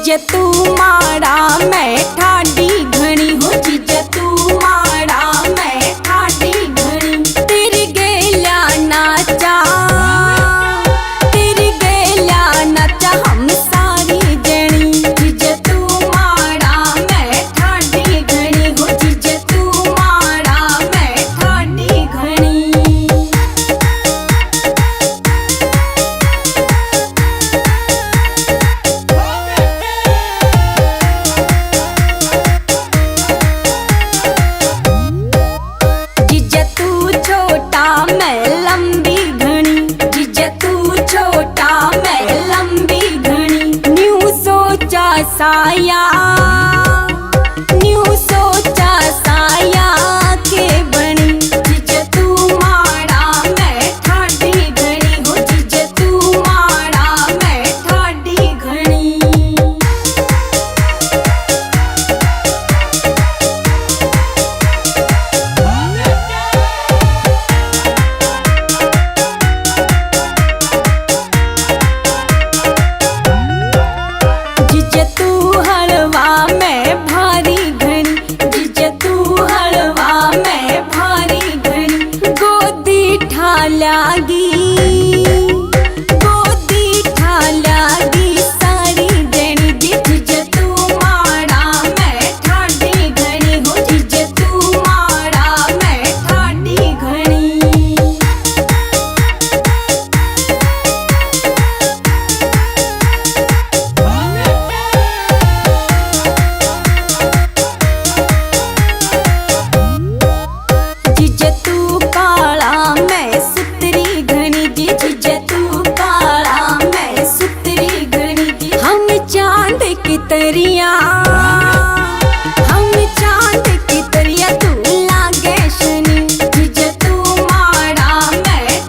जीजे तू माड़ा मैं ठाडी घणी हो, जीजे तू माड़ा मैं ठाडी घणी। तेरी गेल्या नाचा, तेरी गेल्या नाचा हम सारी जणी। जीजे तू माड़ा मैं ठाडी घणी हो, जीजे तू माड़ा मैं ठाडी घणी। जीजे तू छोटा मैं लंबी घणी, जीजे तू छोटा मैं लंबी घणी। न्यू सोचा साया